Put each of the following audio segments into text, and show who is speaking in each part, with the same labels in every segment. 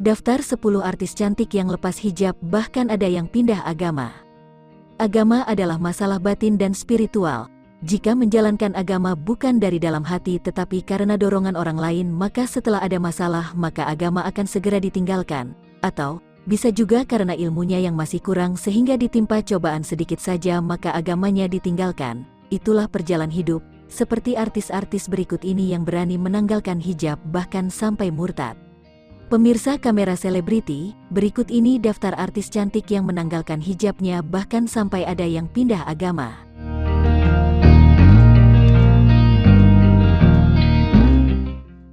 Speaker 1: Daftar 10 artis cantik yang lepas hijab, bahkan ada yang pindah agama. Agama adalah masalah batin dan spiritual. Jika menjalankan agama bukan dari dalam hati tetapi karena dorongan orang lain, maka setelah ada masalah maka agama akan segera ditinggalkan. Atau, bisa juga karena ilmunya yang masih kurang sehingga ditimpa cobaan sedikit saja maka agamanya ditinggalkan. Itulah perjalanan hidup, seperti artis-artis berikut ini yang berani menanggalkan hijab bahkan sampai murtad. Pemirsa Kamera Selebriti, berikut ini daftar artis cantik yang menanggalkan hijabnya bahkan sampai ada yang pindah agama.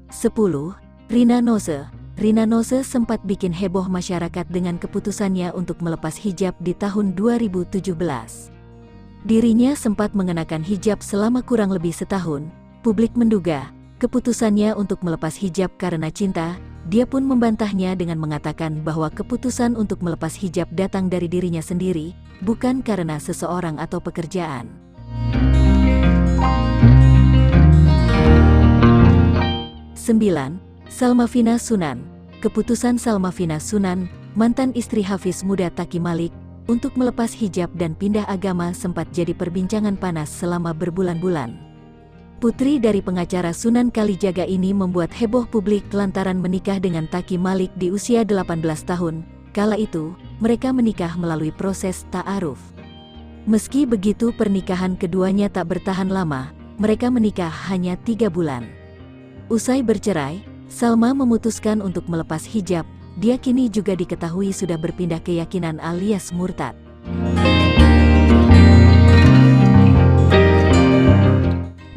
Speaker 1: Sepuluh, Rina Nose. Rina Nose sempat bikin heboh masyarakat dengan keputusannya untuk melepas hijab di tahun 2017. Dirinya sempat mengenakan hijab selama kurang lebih setahun. Publik menduga, keputusannya untuk melepas hijab karena cinta. Dia pun membantahnya dengan mengatakan bahwa keputusan untuk melepas hijab datang dari dirinya sendiri, bukan karena seseorang atau pekerjaan. 9. Salmavina Sunan. Keputusan Salmavina Sunan, mantan istri Hafiz muda Taqi Malik, untuk melepas hijab dan pindah agama sempat jadi perbincangan panas selama berbulan-bulan. Putri dari pengacara Sunan Kalijaga ini membuat heboh publik lantaran menikah dengan Taqi Malik di usia 18 tahun. Kala itu, mereka menikah melalui proses ta'aruf. Meski begitu pernikahan keduanya tak bertahan lama, mereka menikah hanya 3 bulan. Usai bercerai, Salma memutuskan untuk melepas hijab. Dia kini juga diketahui sudah berpindah keyakinan alias murtad.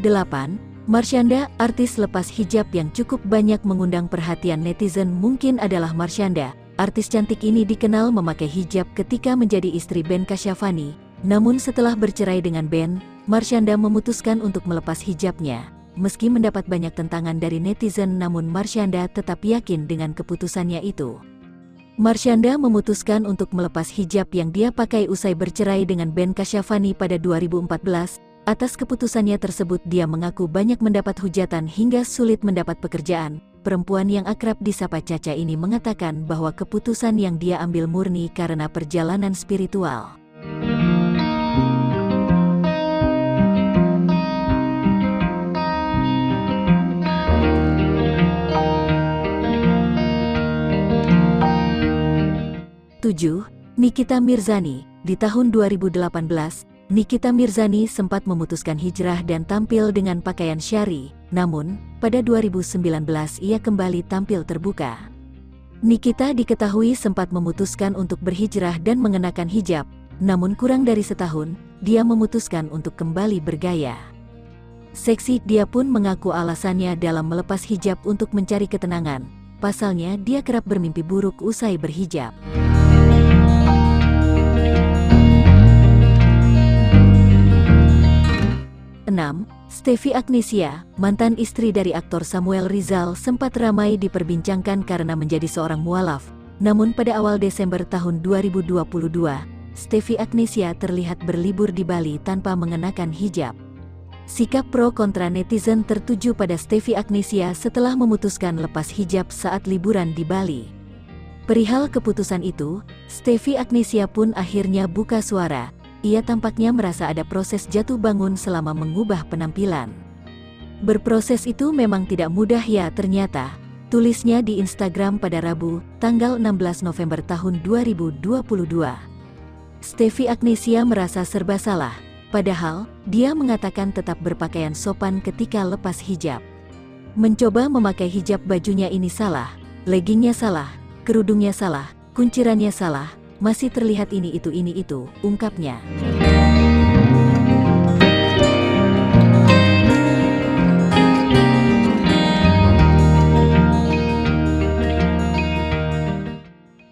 Speaker 1: 8. Marshanda, artis lepas hijab yang cukup banyak mengundang perhatian netizen mungkin adalah Marshanda. Artis cantik ini dikenal memakai hijab ketika menjadi istri Ben Kasyafani. Namun setelah bercerai dengan Ben, Marshanda memutuskan untuk melepas hijabnya. Meski mendapat banyak tentangan dari netizen, namun Marshanda tetap yakin dengan keputusannya itu. Marshanda memutuskan untuk melepas hijab yang dia pakai usai bercerai dengan Ben Kasyafani pada 2014. Atas keputusannya tersebut dia mengaku banyak mendapat hujatan hingga sulit mendapat pekerjaan. Perempuan yang akrab disapa Caca ini mengatakan bahwa keputusan yang dia ambil murni karena perjalanan spiritual. Tujuh, Nikita Mirzani. Di tahun 2018, Nikita Mirzani sempat memutuskan hijrah dan tampil dengan pakaian syari, namun, pada 2019 ia kembali tampil terbuka. Nikita diketahui sempat memutuskan untuk berhijrah dan mengenakan hijab, namun kurang dari setahun, dia memutuskan untuk kembali bergaya. Seksi, dia pun mengaku alasannya dalam melepas hijab untuk mencari ketenangan. Pasalnya dia kerap bermimpi buruk usai berhijab. 6. Stefy Agnisia, mantan istri dari aktor Samuel Rizal, sempat ramai diperbincangkan karena menjadi seorang mualaf. Namun pada awal Desember tahun 2022, Stefy Agnisia terlihat berlibur di Bali tanpa mengenakan hijab. Sikap pro kontra netizen tertuju pada Stefy Agnisia setelah memutuskan lepas hijab saat liburan di Bali. Perihal keputusan itu, Stefy Agnisia pun akhirnya buka suara. Ia tampaknya merasa ada proses jatuh bangun selama mengubah penampilan. Berproses itu memang tidak mudah ya ternyata, tulisnya di Instagram pada Rabu, tanggal 16 November tahun 2022. Stefy Agnisia merasa serba salah, padahal dia mengatakan tetap berpakaian sopan ketika lepas hijab. Mencoba memakai hijab bajunya ini salah, leggingnya salah, kerudungnya salah, kuncirannya salah, masih terlihat ini itu, ungkapnya.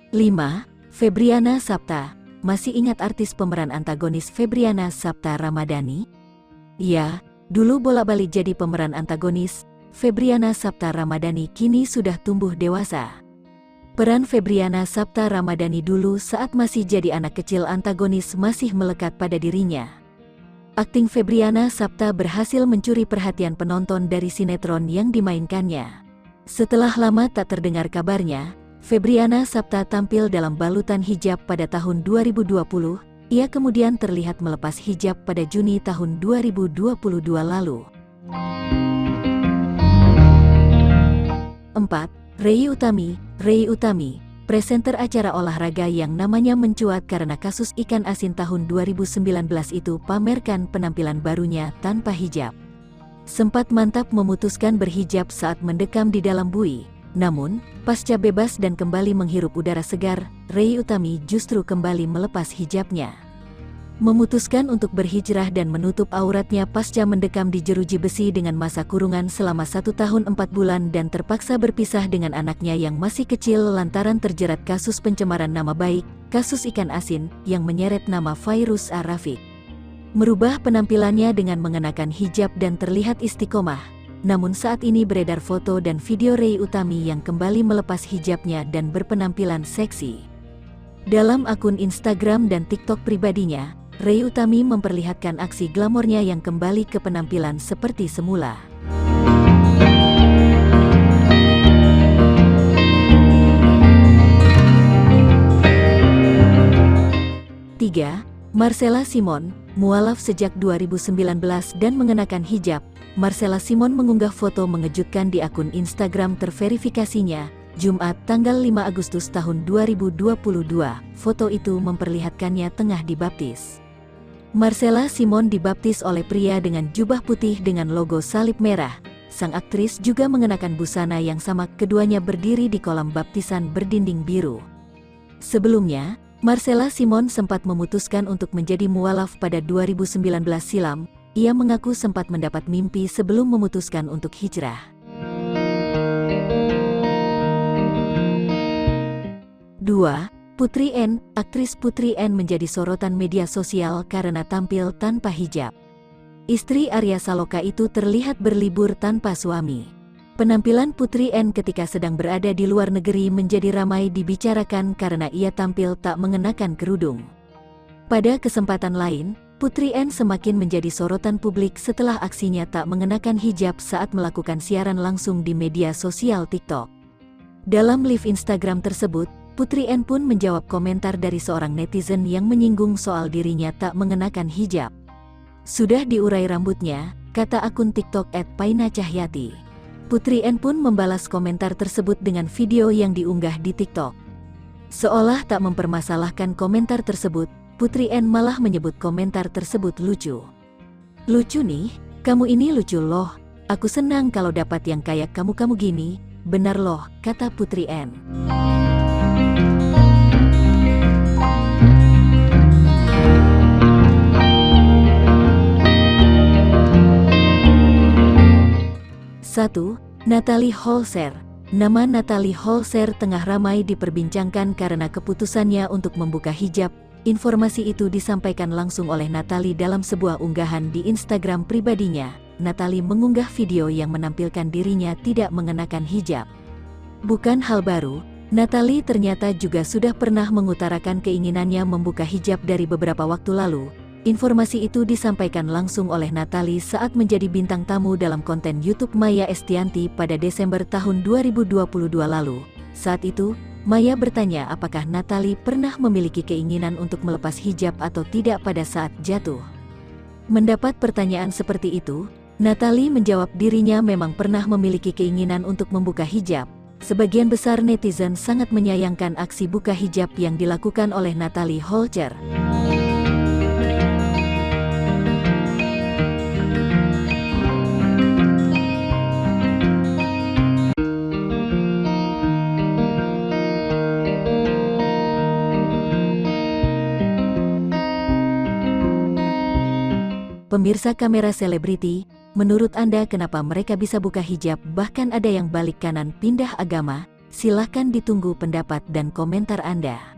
Speaker 1: Lima, Febriana Sapta. Masih ingat artis pemeran antagonis Febriana Sapta Ramadhani? Ya, dulu bolak-balik jadi pemeran antagonis. Febriana Sapta Ramadhani kini sudah tumbuh dewasa. Peran Febriana Sapta Ramadhani dulu saat masih jadi anak kecil antagonis masih melekat pada dirinya. Akting Febriana Sapta berhasil mencuri perhatian penonton dari sinetron yang dimainkannya. Setelah lama tak terdengar kabarnya, Febriana Sapta tampil dalam balutan hijab pada tahun 2020, ia kemudian terlihat melepas hijab pada Juni tahun 2022 lalu. 4. Rey Utami, presenter acara olahraga yang namanya mencuat karena kasus ikan asin tahun 2019 itu pamerkan penampilan barunya tanpa hijab. Sempat mantap memutuskan berhijab saat mendekam di dalam bui. Namun, pasca bebas dan kembali menghirup udara segar, Rey Utami justru kembali melepas hijabnya. Memutuskan untuk berhijrah dan menutup auratnya pasca mendekam di jeruji besi dengan masa kurungan selama 1 tahun 4 bulan dan terpaksa berpisah dengan anaknya yang masih kecil lantaran terjerat kasus pencemaran nama baik, kasus ikan asin, yang menyeret nama Fairuz Ar-Rafiq. Merubah penampilannya dengan mengenakan hijab dan terlihat istiqomah. Namun saat ini beredar foto dan video Rey Utami yang kembali melepas hijabnya dan berpenampilan seksi. Dalam akun Instagram dan TikTok pribadinya, Rey Utami memperlihatkan aksi glamornya yang kembali ke penampilan seperti semula. Tiga, Marcella Simon, mualaf sejak 2019 dan mengenakan hijab. Marcella Simon mengunggah foto mengejutkan di akun Instagram terverifikasinya, Jumat tanggal 5 Agustus tahun 2022. Foto itu memperlihatkannya tengah dibaptis. Marcella Simon dibaptis oleh pria dengan jubah putih dengan logo salib merah. Sang aktris juga mengenakan busana yang sama, keduanya berdiri di kolam baptisan berdinding biru. Sebelumnya, Marcella Simon sempat memutuskan untuk menjadi mualaf pada 2019 silam. Ia mengaku sempat mendapat mimpi sebelum memutuskan untuk hijrah. 2. Putri N, aktris Putri N menjadi sorotan media sosial karena tampil tanpa hijab. Istri Arya Saloka itu terlihat berlibur tanpa suami. Penampilan Putri N ketika sedang berada di luar negeri menjadi ramai dibicarakan karena ia tampil tak mengenakan kerudung. Pada kesempatan lain, Putri N semakin menjadi sorotan publik setelah aksinya tak mengenakan hijab saat melakukan siaran langsung di media sosial TikTok. Dalam live Instagram tersebut, Putri N pun menjawab komentar dari seorang netizen yang menyinggung soal dirinya tak mengenakan hijab. Sudah diurai rambutnya, kata akun TikTok @painacahyati. Putri N pun membalas komentar tersebut dengan video yang diunggah di TikTok. Seolah tak mempermasalahkan komentar tersebut, Putri N malah menyebut komentar tersebut lucu. Lucu nih, kamu ini lucu loh, aku senang kalau dapat yang kayak kamu gini, benar loh, kata Putri N. Satu, Natalie Holzer. Nama Natalie Holzer tengah ramai diperbincangkan karena keputusannya untuk membuka hijab. Informasi itu disampaikan langsung oleh Natalie dalam sebuah unggahan di Instagram pribadinya. Natalie mengunggah video yang menampilkan dirinya tidak mengenakan hijab. Bukan hal baru, Natalie ternyata juga sudah pernah mengutarakan keinginannya membuka hijab dari beberapa waktu lalu. Informasi itu disampaikan langsung oleh Natalie saat menjadi bintang tamu dalam konten YouTube Maya Estianty pada Desember tahun 2022 lalu. Saat itu, Maya bertanya apakah Natalie pernah memiliki keinginan untuk melepas hijab atau tidak pada saat jatuh. Mendapat pertanyaan seperti itu, Natalie menjawab dirinya memang pernah memiliki keinginan untuk membuka hijab. Sebagian besar netizen sangat menyayangkan aksi buka hijab yang dilakukan oleh Natalie Holzer. Pemirsa Kamera Selebriti, menurut Anda kenapa mereka bisa buka hijab bahkan ada yang balik kanan pindah agama? Silahkan ditunggu pendapat dan komentar Anda.